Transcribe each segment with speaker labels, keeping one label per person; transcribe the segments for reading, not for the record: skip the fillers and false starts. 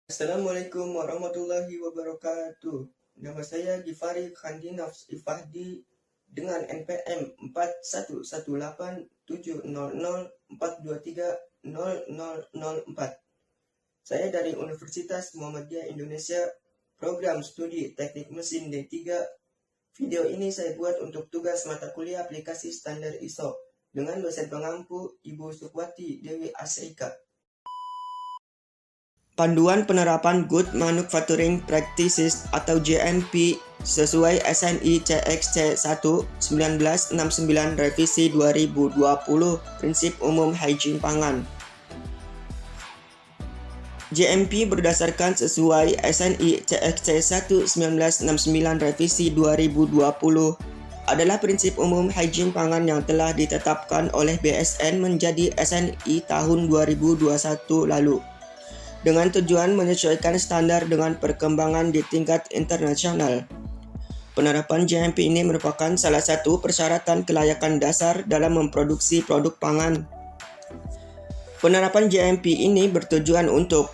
Speaker 1: Assalamualaikum warahmatullahi wabarakatuh. Nama saya Gifari Khandinafs Ifahdi dengan NPM 41187004230004. Saya dari Universitas Muhammadiyah Indonesia, program studi Teknik Mesin D3. Video ini saya buat untuk tugas mata kuliah aplikasi standar ISO dengan dosen pengampu Ibu Sukwati Dewi Asrika. Panduan penerapan Good Manufacturing Practices atau GMP sesuai SNI CXC 1 1969 revisi 2020 Prinsip Umum Hygiene Pangan. GMP berdasarkan sesuai SNI CXC 1 1969 revisi 2020 adalah prinsip umum hygiene pangan yang telah ditetapkan oleh BSN menjadi SNI tahun 2021 lalu, dengan tujuan menyesuaikan standar dengan perkembangan di tingkat internasional. Penerapan GMP ini merupakan salah satu persyaratan kelayakan dasar dalam memproduksi produk pangan. Penerapan GMP ini bertujuan untuk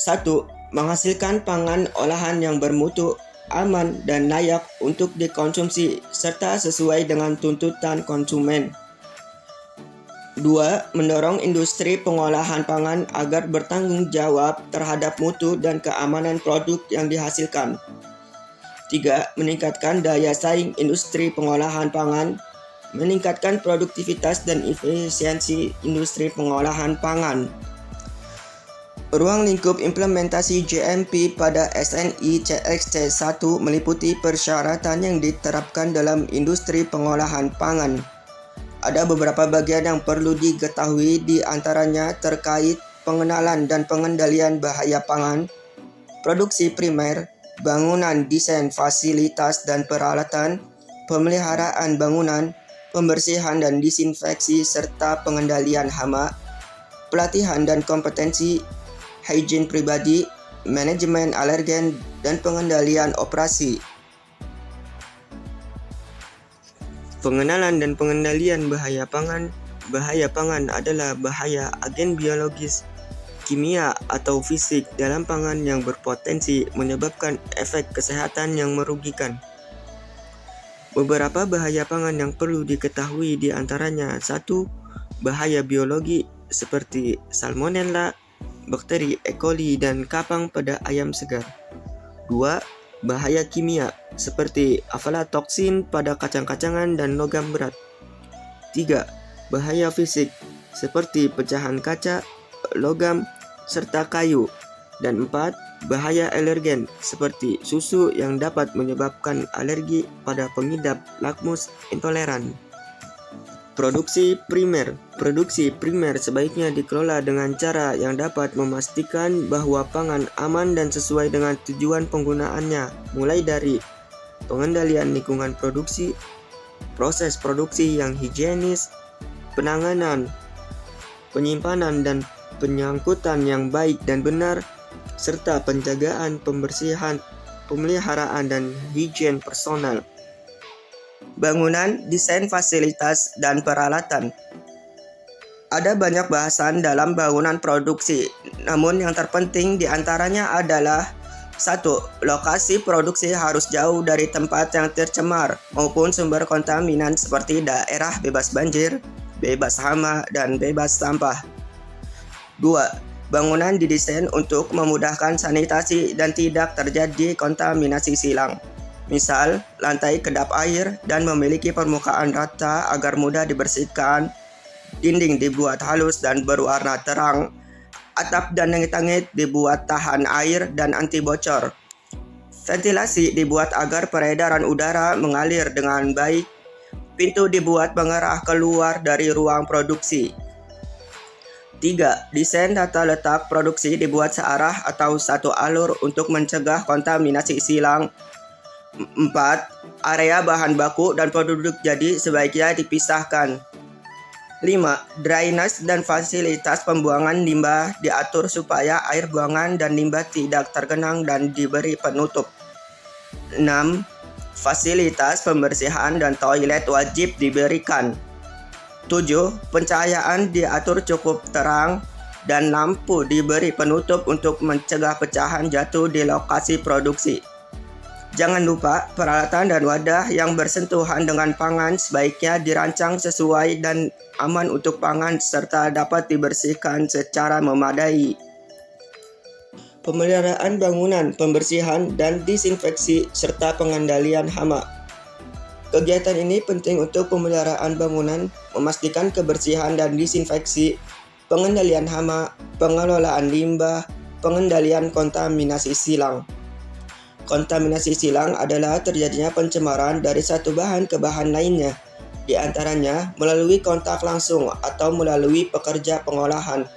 Speaker 1: 1. Menghasilkan pangan olahan yang bermutu, aman, dan layak untuk dikonsumsi serta sesuai dengan tuntutan konsumen. 2. Mendorong industri pengolahan pangan agar bertanggung jawab terhadap mutu dan keamanan produk yang dihasilkan. 3. Meningkatkan daya saing industri pengolahan pangan, meningkatkan produktivitas dan efisiensi industri pengolahan pangan. Ruang lingkup implementasi GMP pada SNI CXC 1 meliputi persyaratan yang diterapkan dalam industri pengolahan pangan. Ada beberapa bagian yang perlu diketahui, di antaranya terkait pengenalan dan pengendalian bahaya pangan, produksi primer, bangunan, desain, fasilitas dan peralatan, pemeliharaan bangunan, pembersihan dan disinfeksi serta pengendalian hama, pelatihan dan kompetensi, hygiene pribadi, manajemen alergen, dan pengendalian operasi. Pengenalan dan pengendalian bahaya pangan. Bahaya pangan adalah bahaya agen biologis, kimia, atau fisik dalam pangan yang berpotensi menyebabkan efek kesehatan yang merugikan. Beberapa bahaya pangan yang perlu diketahui di antaranya 1. Bahaya biologi seperti salmonella, bakteri E. coli, dan kapang pada ayam segar. 2. Bahaya kimia seperti aflatoksin pada kacang-kacangan dan logam berat. 3. Bahaya fisik seperti pecahan kaca, logam, serta kayu. Dan 4. Bahaya alergen seperti susu yang dapat menyebabkan alergi pada pengidap lakmus intoleran. Produksi primer. Produksi primer sebaiknya dikelola dengan cara yang dapat memastikan bahwa pangan aman dan sesuai dengan tujuan penggunaannya, mulai dari pengendalian lingkungan produksi, proses produksi yang higienis, penanganan, penyimpanan dan penyangkutan yang baik dan benar, serta penjagaan, pembersihan, pemeliharaan, dan higien personal. Bangunan, desain fasilitas, dan peralatan. Ada banyak bahasan dalam bangunan produksi, namun yang terpenting diantaranya adalah 1. Lokasi produksi harus jauh dari tempat yang tercemar maupun sumber kontaminan seperti daerah bebas banjir, bebas hama, dan bebas sampah. 2. Bangunan didesain untuk memudahkan sanitasi dan tidak terjadi kontaminasi silang. Misal, lantai kedap air dan memiliki permukaan rata agar mudah dibersihkan, dinding dibuat halus dan berwarna terang, atap dan langit-langit dibuat tahan air dan anti bocor. Ventilasi dibuat agar peredaran udara mengalir dengan baik. Pintu dibuat mengarah keluar dari ruang produksi. 3. Desain tata letak produksi dibuat searah atau satu alur untuk mencegah kontaminasi silang. 4. Area bahan baku dan produk jadi sebaiknya dipisahkan. 5. Drainase dan fasilitas pembuangan limbah diatur supaya air buangan dan limbah tidak tergenang dan diberi penutup. 6. Fasilitas pembersihan dan toilet wajib diberikan. 7. Pencahayaan diatur cukup terang dan lampu diberi penutup untuk mencegah pecahan jatuh di lokasi produksi. Jangan lupa, peralatan dan wadah yang bersentuhan dengan pangan sebaiknya dirancang sesuai dan aman untuk pangan serta dapat dibersihkan secara memadai. Pemeliharaan bangunan, pembersihan dan disinfeksi, serta pengendalian hama. Kegiatan ini penting untuk pemeliharaan bangunan, memastikan kebersihan dan disinfeksi, pengendalian hama, pengelolaan limbah, pengendalian kontaminasi silang. Kontaminasi silang adalah terjadinya pencemaran dari satu bahan ke bahan lainnya, di antaranya melalui kontak langsung atau melalui pekerja pengolahan,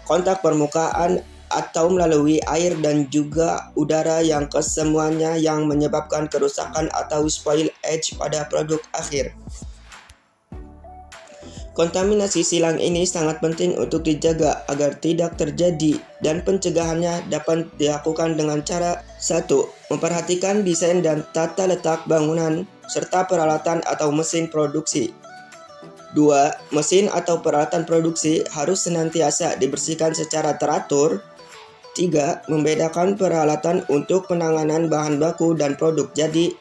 Speaker 1: kontak permukaan, atau melalui air dan juga udara yang kesemuanya yang menyebabkan kerusakan atau spoilage pada produk akhir. Kontaminasi silang ini sangat penting untuk dijaga agar tidak terjadi dan pencegahannya dapat dilakukan dengan cara 1. Memperhatikan desain dan tata letak bangunan serta peralatan atau mesin produksi. 2. Mesin atau peralatan produksi harus senantiasa dibersihkan secara teratur. 3. Membedakan peralatan untuk penanganan bahan baku dan produk jadi.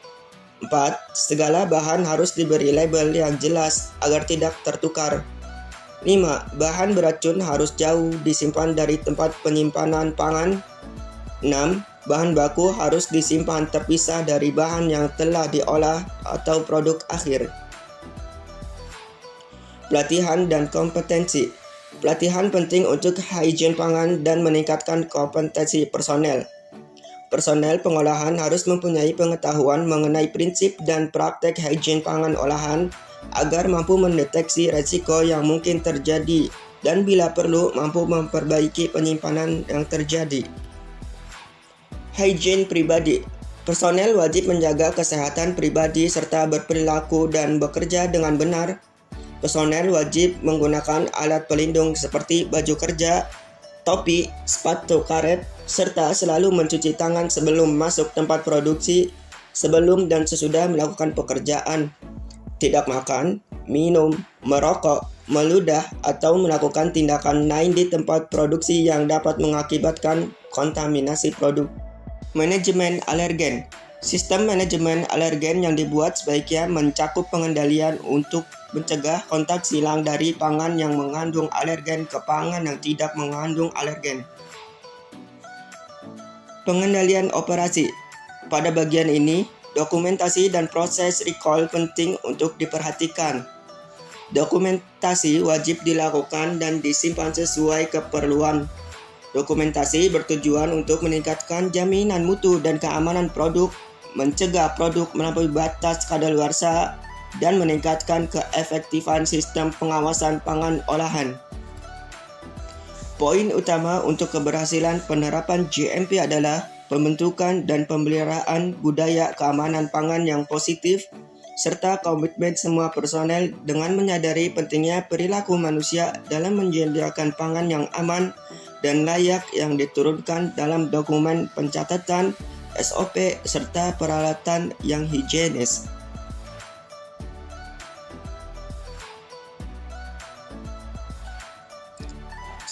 Speaker 1: 4. Segala bahan harus diberi label yang jelas agar tidak tertukar. 5. Bahan beracun harus jauh disimpan dari tempat penyimpanan pangan. 6. Bahan baku harus disimpan terpisah dari bahan yang telah diolah atau produk akhir. Pelatihan dan kompetensi. Pelatihan penting untuk higien pangan dan meningkatkan kompetensi personel. Personel pengolahan harus mempunyai pengetahuan mengenai prinsip dan praktek higien pangan olahan agar mampu mendeteksi risiko yang mungkin terjadi dan bila perlu mampu memperbaiki penyimpanan yang terjadi. Higien pribadi. Personel wajib menjaga kesehatan pribadi serta berperilaku dan bekerja dengan benar. Personel wajib menggunakan alat pelindung seperti baju kerja, topi, sepatu karet, serta selalu mencuci tangan sebelum masuk tempat produksi, sebelum dan sesudah melakukan pekerjaan. Tidak makan, minum, merokok, meludah, atau melakukan tindakan lain di tempat produksi yang dapat mengakibatkan kontaminasi produk. Manajemen alergen. Sistem manajemen alergen yang dibuat sebaiknya mencakup pengendalian untuk mencegah kontak silang dari pangan yang mengandung alergen ke pangan yang tidak mengandung alergen. Pengendalian operasi. Pada bagian ini, dokumentasi dan proses recall penting untuk diperhatikan. Dokumentasi wajib dilakukan dan disimpan sesuai keperluan. Dokumentasi bertujuan untuk meningkatkan jaminan mutu dan keamanan produk, mencegah produk melampaui batas kadaluarsa, dan meningkatkan keefektifan sistem pengawasan pangan olahan. Poin utama untuk keberhasilan penerapan GMP adalah pembentukan dan pemeliharaan budaya keamanan pangan yang positif, serta komitmen semua personel dengan menyadari pentingnya perilaku manusia dalam menyediakan pangan yang aman dan layak yang diturunkan dalam dokumen pencatatan, SOP, serta peralatan yang higienis.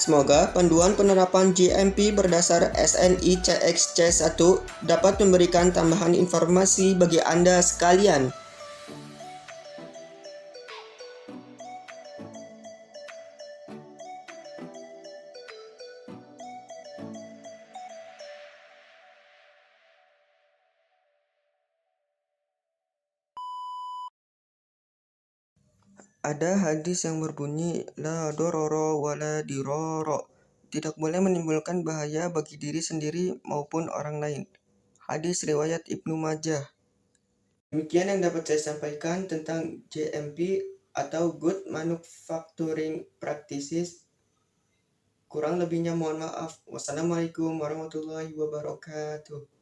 Speaker 1: Semoga panduan penerapan GMP berdasar SNI CXC1 dapat memberikan tambahan informasi bagi Anda sekalian. Ada hadis yang berbunyi, La dororo wala diroro. Tidak boleh menimbulkan bahaya bagi diri sendiri maupun orang lain. Hadis riwayat Ibnu Majah. Demikian yang dapat saya sampaikan tentang GMP atau Good Manufacturing Practices. Kurang lebihnya mohon maaf. Wassalamualaikum warahmatullahi wabarakatuh.